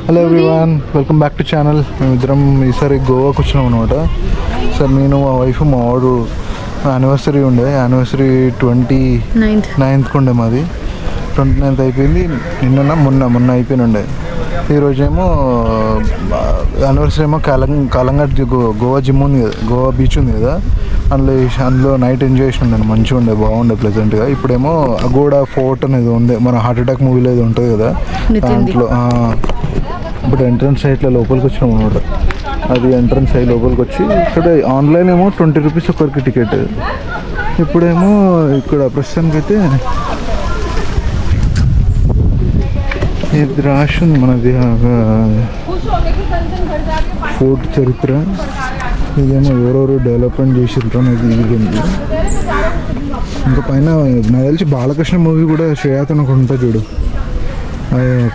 Hello everyone, welcome back to channel. మేమిద్దరం ఈసారి గోవాకి వచ్చినాం అనమాట. సార్ నేను మా వైఫ్ మా వాడు యానివర్సరీ ఉండే, యానివర్సరీ 29th ఉండే మాది. 29th అయిపోయింది. మొన్న అయిపోయిన ఉండే. ఈరోజేమో యానివర్సరీ ఏమో కాలంగట్ గోవా జిమ్ ఉంది కదా, గోవా బీచ్ ఉంది కదా, అందులో నైట్ ఎంజాయ్ చేసినాను. మంచిగా ఉండే, బాగుండే, ప్లెజెంట్గా. ఇప్పుడేమో అగోడా ఫోర్ట్ అనేది ఉంది, మన హార్ట్ అటాక్ మూవీలో ఏదో ఉంటుంది కదా, దాంట్లో. ఇప్పుడు ఎంట్రన్స్ సైట్లో లోపలికి వచ్చినాం అనమాట. అది ఎంట్రన్స్ అయ్యి లోపలికి వచ్చి, ఇక్కడ ఆన్లైన్ ఏమో 20 రూపీస్ ఒకరికి టికెట్. ఇప్పుడేమో ఇక్కడ ప్రస్తుతానికి అయితే ఇది రాసింది మనది ఫోర్ట్ చరిత్ర. ఇదేమో ఎవరెవరు డెవలప్మెంట్ చేసిండ్రు అనేది ఇది ఉంది. ఇంకా పైన నాకు తెలిసి బాలకృష్ణ మూవీ కూడా శ్రేయాతన్ ఒకటి ఉంటుంది చూడు,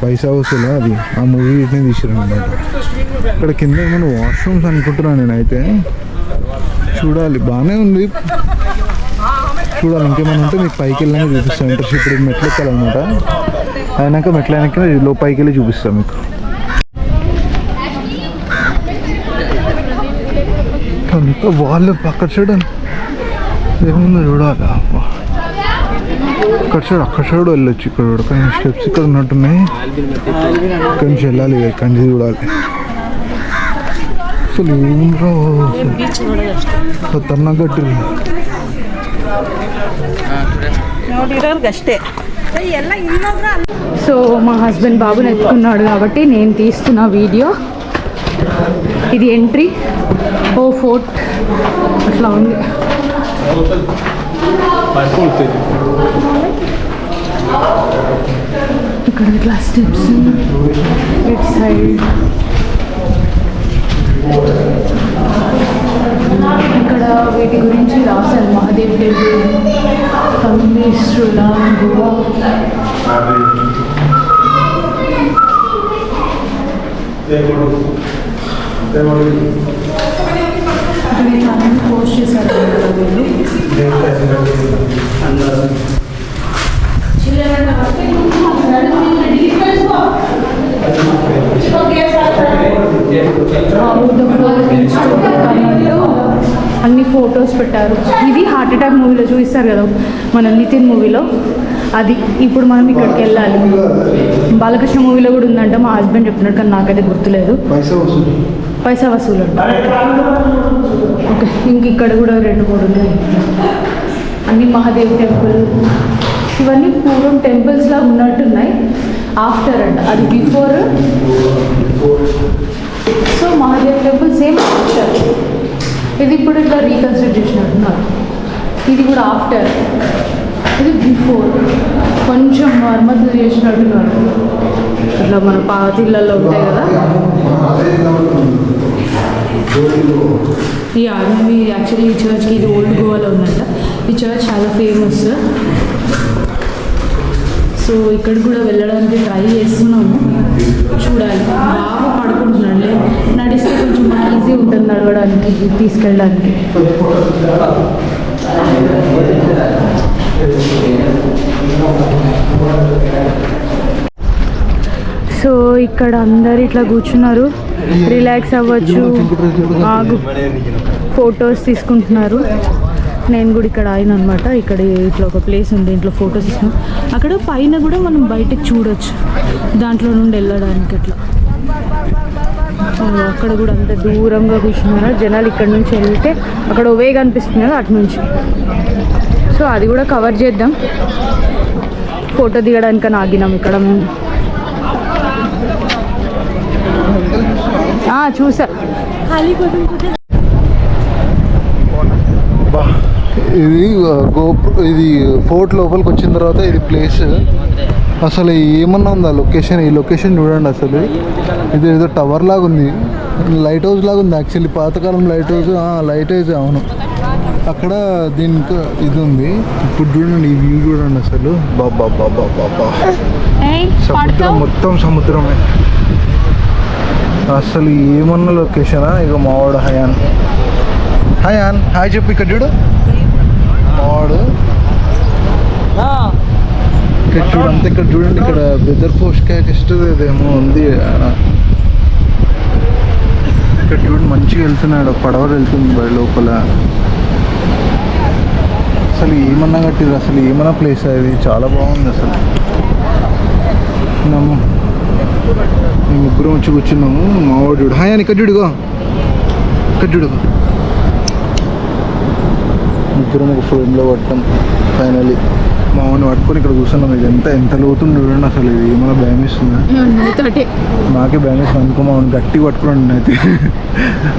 పైసా వసూలా, అది ఆ మూవీని తీసిరు అనమాట. ఇక్కడ కింద ఏమైనా వాష్రూమ్స్ అనుకుంటున్నాను నేనైతే. చూడాలి, బాగానే ఉంది, చూడాలి. ఇంకేమైనా ఉంటే మీకు పైకి వెళ్ళాక చూపిస్తాను. ఇంటర్షిప్ ఇప్పుడు మెట్లు ఎక్కాలన్నమాట. అయినాక మెట్లు అయినాక పైకి వెళ్ళి చూపిస్తాను మీకు. అంతా వాళ్ళు అక్కడ చూడండి ఏముందో చూడాలి. అక్కడ సైడ్ వెళ్ళొచ్చు. ఇక్కడ కానీ స్టెప్స్ ఇక్కడ ఉన్నట్టున్నాయి. ఇక్కడి నుంచి వెళ్ళాలి, ఇక్కడి నుంచి చూడాలి. అసలు ఏముందో ఖతర్నాక్ గట్టే. సో మా హస్బెండ్ బాబుని ఎత్తుకున్నాడు కాబట్టి నేను తీస్తున్న వీడియో. ఇది ఎంట్రీ. ఓ ఫోర్ట్ అట్లా ఉంది. ఇక్కడ ఇట్లా స్టెప్స్ ఇట్ సైడ్. ఇక్కడ వీటి గురించి రాశారు. మహాదేవ్ టెంపుల్, కమ్యూనిస్టుల గోవా. ఇక్కడ చాలా పోస్ట్ చేశారు వీళ్ళు. అన్ని ఫొటోస్ పెట్టారు. ఇది హార్ట్ అటాక్ మూవీలో చూపిస్తారు కదా, మన నితిన్ మూవీలో, అది. ఇప్పుడు మనం ఇక్కడికి వెళ్ళాలి. బాలకృష్ణ మూవీలో కూడా ఉందంట, మా హస్బెండ్ చెప్పినట్టు, కానీ నాకైతే గుర్తులేదు. పైసా వసూలు అంట. ఓకే, ఇంక ఇక్కడ కూడా 2-3 ఉన్నాయి. అన్ని మహాదేవ్ టెంపుల్. ఇవన్నీ పూర్వం టెంపుల్స్ లాగా ఉన్నట్టున్నాయి. ఆఫ్టర్ అంట, అది before. So Mahadev temple same after. ఇది ఇప్పుడు ఇట్లా రీకన్స్ట్రక్ట్ చేసినట్టున్నారు. ఇది కూడా ఆఫ్టర్, ఇది బిఫోర్. కొంచెం మరమ్మతులు చేసినట్టున్నారు. ఇట్లా మన పాతిళ్ళల్లో ఉంటాయి కదా. అది యాక్చువల్లీ ఈ చర్చ్కి, ఇది ఓల్డ్ గోవాలో ఉందంట. ఈ చర్చ్ చాలా ఫేమస్. సో ఇక్కడ కూడా వెళ్ళడానికి ట్రై చేస్తున్నాము, చూడాలి. బాగా పడుకుంటున్నాడు, నడిస్తే కొంచెం ఈజీ ఉంటుంది నడవడానికి, తీసుకెళ్ళడానికి. సో ఇక్కడ అందరు ఇట్లా కూర్చున్నారు, రిలాక్స్ అవ్వచ్చు, ఫొటోస్ తీసుకుంటున్నారు. నేను కూడా ఇక్కడ ఆయన అనమాట. ఇక్కడ ఇట్లా ఒక ప్లేస్ ఉంది, ఇంట్లో ఫొటోస్ తీసుకున్నాం. అక్కడ పైన కూడా మనం బయటకు చూడొచ్చు, దాంట్లో నుండి వెళ్ళడానికి. అట్లా అక్కడ కూడా అంత దూరంగా కూర్చున్నారా జనాలు. ఇక్కడ నుంచి వెళ్తే అక్కడ వే కనిపిస్తుంది కదా, అటు నుంచి. సో అది కూడా కవర్ చేద్దాం. ఫోటో దిగడానికని ఆగినాం ఇక్కడ మేము. చూసా. ఇది ఫోర్ట్ లోపలికి వచ్చిన తర్వాత ఇది ప్లేస్ అసలు ఏమన్నా ఉందా లొకేషన్? ఈ లొకేషన్ చూడండి అసలు. ఇది ఏదో టవర్ లాగా ఉంది, లైట్ హౌస్ లాగా ఉంది యాక్చువల్లీ. పాతకాలం లైట్ హౌస్, అవును. అక్కడ దీనికి ఇది ఉంది. ఇప్పుడు చూడండి ఈ వ్యూ చూడండి అసలు. బాబా సముద్రం, మొత్తం సముద్రమే అసలు. ఏమన్నా లొకేషనా? ఇక మావాడు హాయ్ చెప్పు. ఇక్కడ చూడు మావాడు. ఇక్కడ చూడండి, ఇక్కడ వెదర్ పోస్ట్ క్యాట్ ఇస్తుంది, ఏమో ఉంది. ఇక్కడ చూడండి మంచిగా వెళ్తున్నాడు, పడవలు వెళ్తుంది బయట లోపల. అసలు ఏమన్నా కట్టిరు, అసలు ఏమన్నా ప్లేస్ అది, చాలా బాగుంది అసలు. మేము ముగ్గురం వచ్చి కూర్చున్నాము. మావాడు చూడు, హాయ్ అని ఇక్కడ చూడుగో, ఇక్కడ చూడుగో. ముగ్గురం ఒక ఫ్రేమ్లో పట్టాం ఫైనలీ. మామూలు పట్టుకొని ఇక్కడ కూర్చున్నాం. ఇది ఎంత లోతుంది చూడండి అసలు. ఇది ఏమైనా భయం ఇస్తుందా? నాకే భయం ఇస్తుంది అనుకో. మామూలు గట్టిగా పట్టుకున్నాను అయితే.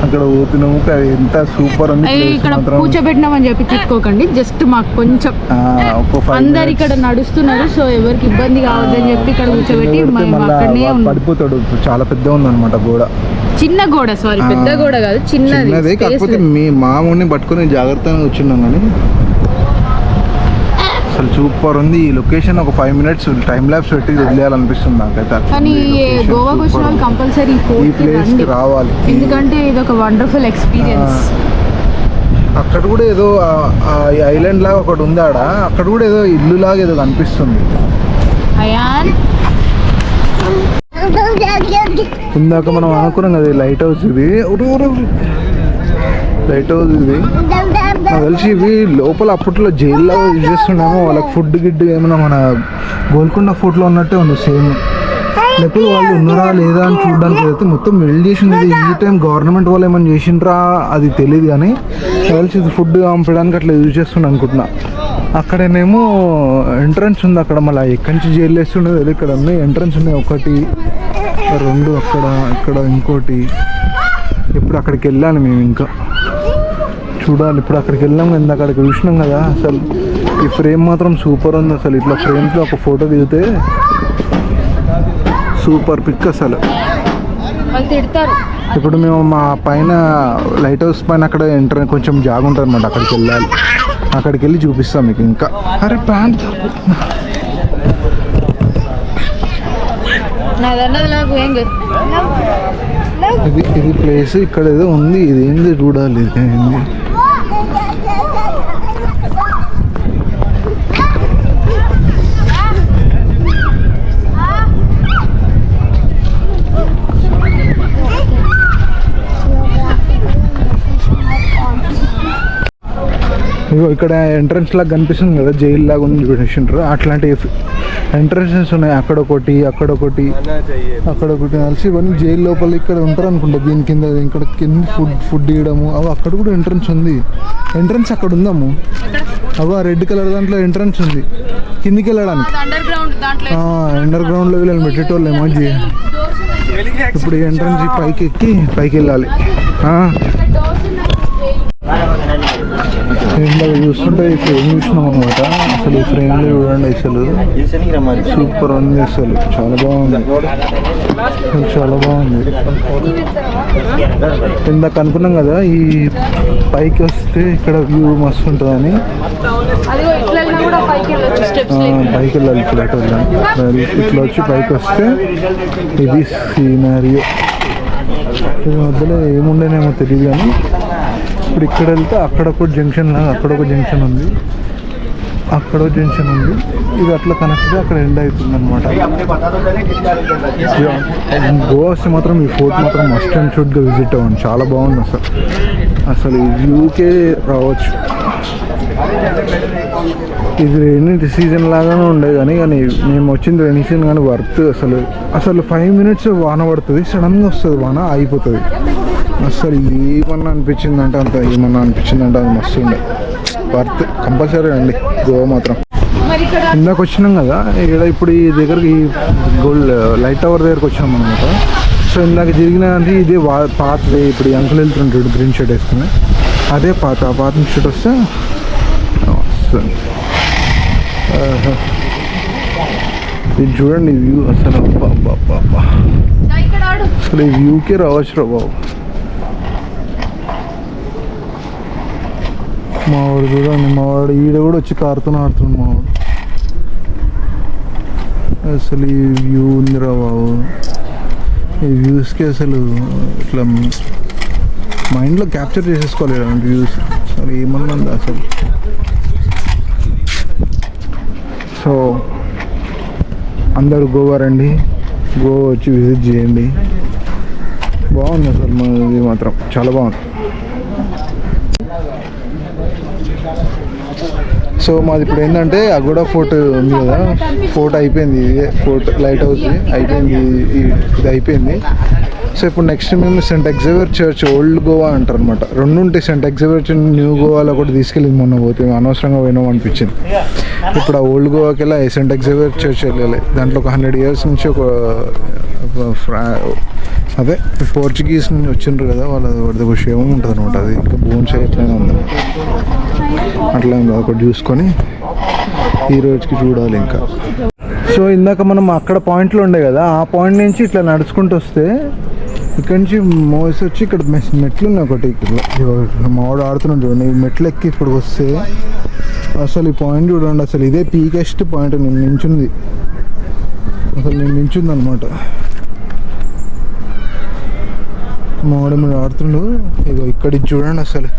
అక్కడ పోతున్నాము, ఎంత సూపర్ ఉంది. ఇక్కడ కూర్చోబెట్టినామని చెప్పి తిట్టుకోకండి, జస్ట్ మాకు కొంచెం అందరు ఇక్కడ నడుస్తున్నారు, సో ఎవరికి ఇబ్బంది కావద్దని చెప్పి ఇక్కడ కూర్చోబెట్టి పడిపోతాడు. చాలా పెద్ద ఉంది అనమాట గోడ, చిన్న గోడ, సారీ పెద్ద గోడ కాదు, చిన్నది. కాకపోతే మీ మామూడిని పట్టుకొని జాగ్రత్తగా కూర్చున్నాం. కానీ అసలు సూపర్ ఉంది ఈ లొకేషన్. ఒక 5 minutes టైం ల్యాబ్స్ పెట్టి వదిలేయాలనిపిస్తుంది నాకైతే. కానీ గోవాకి వచ్చిన వాళ్ళు కంపల్సరీ ఈ ప్లేస్ రావాలి, ఎందుకంటే ఇది ఒక వండర్ఫుల్ ఎక్స్పీరియన్స్. అక్కడ కూడా ఏదో ఐలాండ్ లాగా ఒకటి ఉంది ఆడ, అక్కడ కూడా ఏదో ఇల్లు లాగా ఏదో కనిపిస్తుంది. ఇందాక మనం అనుకున్నాం కదా లైట్ హౌస్, ఇది లైట్ హౌస్. ఇది నాకు తెలిసి ఇవి లోపల అప్పట్లో జైల్లో యూజ్ చేస్తున్నామో, వాళ్ళకి ఫుడ్ గిడ్ ఏమన్నా మన గోల్కొండ ఫోర్ట్లో ఉన్నట్టే ఉంది సేమ్. లేకపోతే వాళ్ళు ఉన్నారా లేదా అని చూడడానికి అయితే మొత్తం వెల్డ్ చేసింది. ఈ టైం గవర్నమెంట్ వాళ్ళు ఏమైనా చేసిండ్రా అది తెలియదు, కానీ తెలిసి ఇది ఫుడ్ పంపడానికి అట్లా యూజ్ చేస్తుండే అనుకుంటున్నా. అక్కడనేమో ఎంట్రన్స్ ఉంది, అక్కడ మళ్ళీ ఎక్కడి నుంచి జైలు వేస్తుండేది అది. ఇక్కడ ఉన్నాయి ఎంట్రన్స్ ఉన్నాయి, 1 2 అక్కడ, ఇక్కడ ఇంకోటి. ఇప్పుడు అక్కడికి వెళ్ళాలి మేము, ఇంకా చూడాలి. ఇప్పుడు అక్కడికి వెళ్ళాం కదా, అక్కడికి చూసినాం కదా. అసలు ఈ ఫ్రేమ్ మాత్రం సూపర్ ఉంది అసలు. ఇట్లా ఫ్రేమ్స్లో ఒక ఫోటో దిగితే సూపర్ పిక్ అసలు. ఇప్పుడు మేము మా పైన లైట్ హౌస్ పైన అక్కడ ఎంటర్ కొంచెం జాగ ఉంటుంది అనమాట, అక్కడికి వెళ్ళాలి. అక్కడికి వెళ్ళి చూపిస్తాం మీకు ఇంకా. అరే ప్యాంట్ ఇది ప్లేస్ ఇక్కడ ఏదో ఉంది, ఇది ఏంది చూడాలి. ఇది ఏంది ఇగో ఇక్కడ ఎంట్రన్స్ లాగా కనిపిస్తుంది కదా, జైలు లాగా ఉంది చూపించారు. అట్లాంటి ఎంట్రన్సెస్ ఉన్నాయి, అక్కడొకటి అక్కడొకటి అక్కడొకటి కలిసి ఇవన్నీ జైలు లోపల ఇక్కడ ఉంటారు అనుకుంటా. దీని కింద ఇక్కడ కింద ఫుడ్ ఇవ్వడము అవి. అక్కడ కూడా ఎంట్రన్స్ ఉంది, ఎంట్రన్స్ అక్కడ ఉందాము. అవి రెడ్ కలర్ దాంట్లో ఎంట్రన్స్ ఉంది కిందికి వెళ్ళడానికి. అండర్ గ్రౌండ్లో వీళ్ళని పెట్టేటోళ్ళు ఏమో. ఇప్పుడు ఈ ఎంట్రన్స్ పైకి ఎక్కి పైకి వెళ్ళాలి. ఫ్రేమ్లో చూస్తుంటే ఈ ఫ్రేమ్ చూసినాం అనమాట. అసలు ఈ ఫ్రేమ్లో చూడండి, అసలు సూపర్ ఉంది అసలు. చాలా బాగుంది, చాలా బాగుంది. ఇందాక అనుకున్నాం కదా ఈ పైకి వస్తే ఇక్కడ వ్యూ మస్తు ఉంటుందని. పైకి వెళ్ళాలి, ఫ్లాట్ వెళ్ళాలి. ఇట్లా వచ్చి పైకి వస్తే ఇది సీనరియో. ఇది మధ్యలో ఏముండేనేమో తెలియదు, కానీ ఇప్పుడు ఇక్కడ వెళ్తే అక్కడ ఒక జంక్షన్ లాగా, అక్కడ ఒక జంక్షన్ ఉంది, అక్కడ ఒక జంక్షన్ ఉంది. ఇది అట్లా కనెక్ట్ అక్కడ ఎండ్ అవుతుంది అనమాట. గోవా వస్తే మాత్రం ఈ ఫోర్ట్ మాత్రం మస్ట్ అండ్ షుడ్గా విజిట్ అవ్వండి, చాలా బాగుంది అసలు. అసలు ఈ వ్యూకే రావచ్చు. ఇది రైనీ సీజన్ లాగానే ఉండేది, కానీ మేము వచ్చింది రైనీ సీజన్, కానీ వర్త్ అసలు 5 minutes వాన పడుతుంది, సడన్గా వస్తుంది వాన, ఆగిపోతుంది. అసలు ఏమన్నా అనిపించిందంటే అంత, ఏమన్నా అనిపించిందంటే అది మస్తు ఉండే. వర్త్ కంపల్సరీ అండి గోవా మాత్రం. ఇందాక వచ్చినాం కదా ఇక్కడ, ఇప్పుడు ఈ దగ్గరికి గోల్డ్ లైట్ టవర్ దగ్గరకు వచ్చినాం అనమాట. సో ఇందాక జరిగినది ఇదే పాత్ వే. ఇప్పుడు ఈ అంకుల్ వెళ్తుంటాడు గ్రీన్ షర్ట్ వేసుకుని, అదే పాత. ఆ పాత షర్ట్ వస్తే వస్తుంది. ఇది చూడండి వ్యూ అసలు. అసలు ఈ వ్యూకే రావచ్చు రా బాబు. మావాడు చూడండి, మావాడు ఈడ కూడా వచ్చి కారుతో ఆడుతుంది మావాడు. అసలు ఈ వ్యూ ఉందిరా బాబు. ఈ వ్యూస్కి అసలు ఇట్లా మైండ్లో క్యాప్చర్ చేసేసుకోవాలి ఇలాంటి వ్యూస్. అసలు ఏమన్నా ఉంది అసలు. సో అందరూ గోవా రండి, గోవా వచ్చి విజిట్ చేయండి. బాగుంది అసలు ఇది మాత్రం చాలా బాగుంది. సో మాది ఇప్పుడు ఏంటంటే అగోడా ఫోర్ట్ ఉంది కదా, ఫోర్ట్ అయిపోయింది, ఇదే ఫోర్ట్ లైట్ హౌస్ అయిపోయింది, ఇది అయిపోయింది. సో ఇప్పుడు నెక్స్ట్ మేము saint Xavier church old Goa అంటారు అనమాట. రెండు ఉంటాయి, సెంట్ ఎగ్జేవియర్ చర్చ్ న్యూ గోవాలో కూడా తీసుకెళ్ళింది మొన్న, పోతే అనవసరంగా పోయినాం అనిపించింది. ఇప్పుడు ఆ ఓల్డ్ గోవాకి వెళ్ళి సెంట్ ఎగ్జేవియర్ చర్చ్ వెళ్ళాలి. దాంట్లో ఒక 100 years నుంచి ఒక అదే పోర్చుగీస్ నుంచి వచ్చిండ్రు కదా, వాళ్ళది ఒక శవం ఉంటుంది అనమాట. అది ఇంకా బోన్స్ ఎట్లయినా ఉంది, అట్లా ఒకటి చూసుకొని ఈ రోజుకి చూడాలి ఇంకా. సో ఇందాక మనం అక్కడ పాయింట్లో ఉండే కదా, ఆ పాయింట్ నుంచి ఇట్లా నడుచుకుంటూ వస్తే ఇక్కడ నుంచి మోసి వచ్చి ఇక్కడ మెట్లు ఉన్నాయి ఒకటి, మావాడు ఆడుతున్నాడు చూడండి. ఈ మెట్లు ఎక్కి ఇప్పుడు వస్తే అసలు ఈ పాయింట్ చూడండి, అసలు ఇదే పీకెస్ట్ పాయింట్. నేను నించుంది, అసలు నేను నించుంది అనమాట. మావాడు మీరు ఆడుతుండు, ఇగో ఇక్కడికి చూడండి, అసలు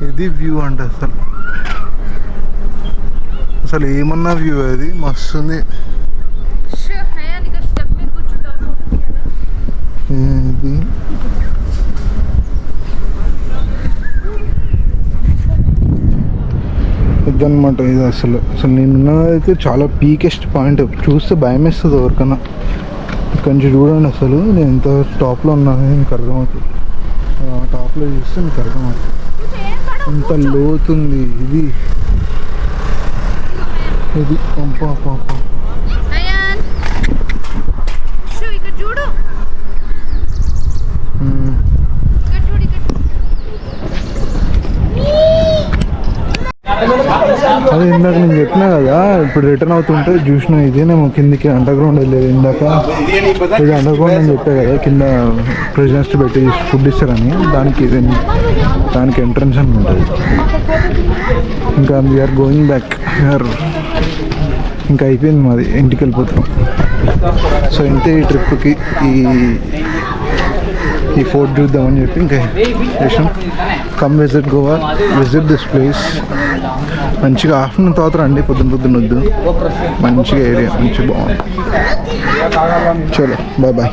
ఇది వ్యూ అంట. అసలు ఏమన్నా వ్యూ, అది మస్తుంది. ఇది ఇదన్నమాట. ఇది అసలు నేనున్నదైతే చాలా పీకెస్ట్ పాయింట్. చూస్తే భయం వేస్తుంది ఎవరికన్నా. ఇక్కడ నుంచి చూడండి, అసలు నేను ఎంత టాప్లో ఉన్నాను మీకు అర్థమవుతుంది. టాప్లో చూస్తే మీకు అర్థమవుతుంది ఎంత లోతుంది ఇది. ఇది పంప అదే ఇందాక నేను చెప్పినా కదా, ఇప్పుడు రిటర్న్ అవుతుంటే చూసిన ఇదేనేమో కిందికి అండర్ గ్రౌండ్ వెళ్ళేది. ఇందాక ఇది అండర్ గ్రౌండ్ అని చెప్పే కదా, కింద ప్రెసిడెంట్స్ పెట్టి ఫుడ్ ఇస్తారని, దానికి ఎంట్రన్స్ అని ఉంటుంది. ఇంకా వీఆర్ గోయింగ్ బ్యాక్, ఇంకా అయిపోయింది మాది, ఇంటికి వెళ్ళిపోతున్నాం. సో ఇంతే ఈ ట్రిప్కి, ఈ ఫోర్ట్ చూద్దామని చెప్పి ఇంకా చేసాం. Come visit Goa, visit this place. మంచిగా ఆఫ్టర్నూన్ తర్వాత రండి, పొద్దున్న వద్దు. మంచిగా ఏరియా, మంచిగా బాగుంది. చలో బాయ్ బాయ్.